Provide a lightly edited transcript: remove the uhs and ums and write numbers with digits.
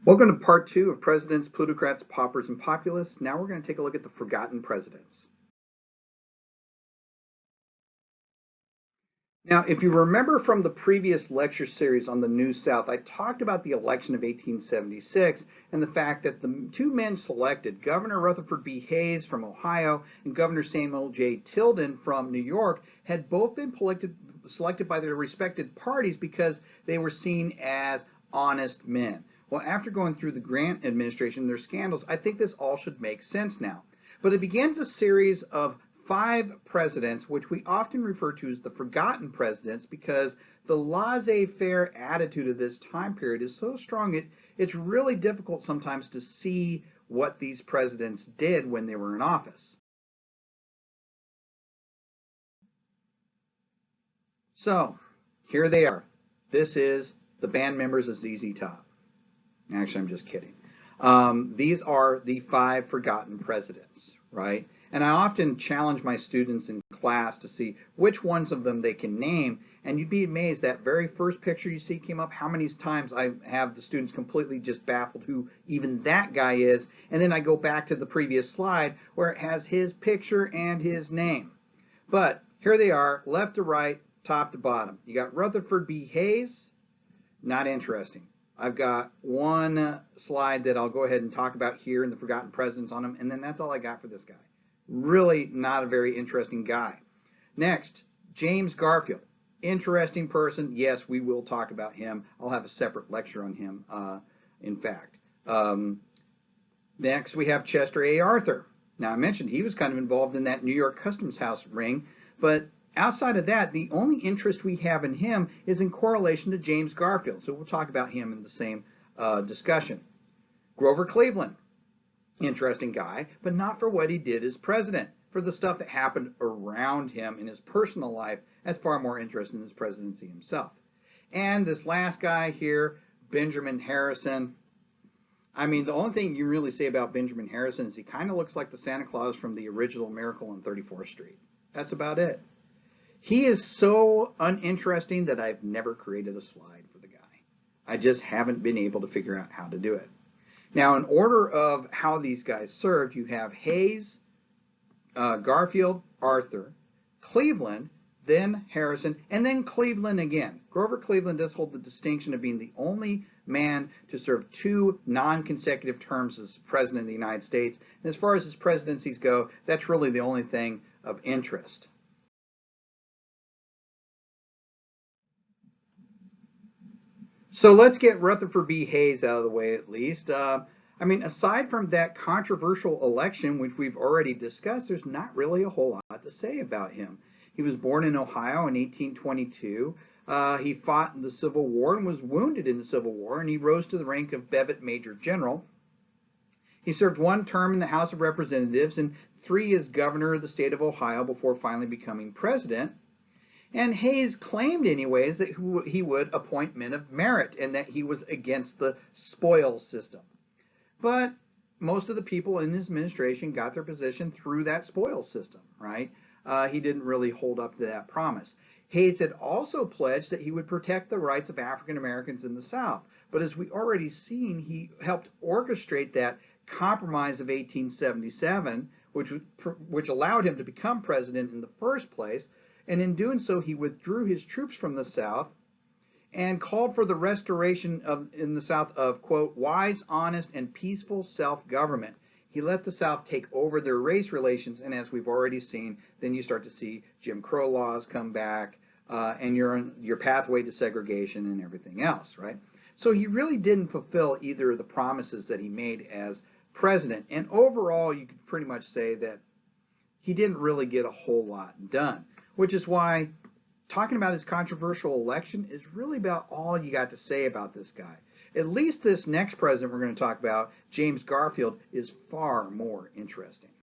Welcome to part two of Presidents, Plutocrats, Paupers, and Populists. Now we're going to take a look at the forgotten presidents. Now, if you remember from the previous lecture series on the New South, I talked about the election of 1876 and the fact that the two men selected, Governor Rutherford B. Hayes from Ohio and Governor Samuel J. Tilden from New York, had both been selected by their respective parties because they were seen as honest men. Well, after going through the Grant administration and their scandals, I think this all should make sense now. But it begins a series of 5 presidents, which we often refer to as the forgotten presidents, because the laissez-faire attitude of this time period is so strong, it's really difficult sometimes to see what these presidents did when they were in office. So, here they are. This is the band members of ZZ Top. Actually, I'm just kidding. These are the 5 forgotten presidents, right? And I often challenge my students in class to see which ones of them they can name, and you'd be amazed that very first picture you see came up, how many times I have the students completely just baffled who even that guy is, and then I go back to the previous slide where it has his picture and his name. But here they are, left to right, top to bottom. You got Rutherford B. Hayes, not interesting. I've got one slide that I'll go ahead and talk about here in the forgotten presidents on him, and then that's all I got for this guy. Really not a very interesting guy. Next, James Garfield. Interesting person. Yes, we will talk about him. I'll have a separate lecture on him, in fact. Next, we have Chester A. Arthur. Now, I mentioned he was kind of involved in that New York Customs House ring, but outside of that, the only interest we have in him is in correlation to James Garfield. So we'll talk about him in the same discussion. Grover Cleveland, interesting guy, but not for what he did as president. For the stuff that happened around him in his personal life, that's far more interesting than his presidency himself. And this last guy here, Benjamin Harrison. I mean, the only thing you really say about Benjamin Harrison is he kind of looks like the Santa Claus from the original Miracle on 34th Street. That's about it. He is so uninteresting that I've never created a slide for the guy. I just haven't been able to figure out how to do it. Now, in order of how these guys served, you have Hayes, Garfield, Arthur, Cleveland, then Harrison, and then Cleveland again. Grover Cleveland does hold the distinction of being the only man to serve 2 non-consecutive terms as president of the United States. And as far as his presidencies go, that's really the only thing of interest. So let's get Rutherford B. Hayes out of the way at least. I mean, aside from that controversial election, which we've already discussed, there's not really a whole lot to say about him. He was born in Ohio in 1822. He fought in the Civil War and was wounded in the Civil War, and he rose to the rank of Brevet Major General. He served 1 term in the House of Representatives and 3 as governor of the state of Ohio before finally becoming president. And Hayes claimed anyways that he would appoint men of merit and that he was against the spoils system. But most of the people in his administration got their position through that spoils system, right? He didn't really hold up to that promise. Hayes had also pledged that he would protect the rights of African Americans in the South. But as we already seen, he helped orchestrate that compromise of 1877, which allowed him to become president in the first place. And in doing so, he withdrew his troops from the South and called for the restoration in the South of, quote, wise, honest, and peaceful self-government. He let the South take over their race relations, and as we've already seen, then you start to see Jim Crow laws come back, and you're on your pathway to segregation and everything else, right? So he really didn't fulfill either of the promises that he made as president, and overall, you could pretty much say that he didn't really get a whole lot done, which is why talking about his controversial election is really about all you got to say about this guy. At least this next president we're going to talk about, James Garfield, is far more interesting.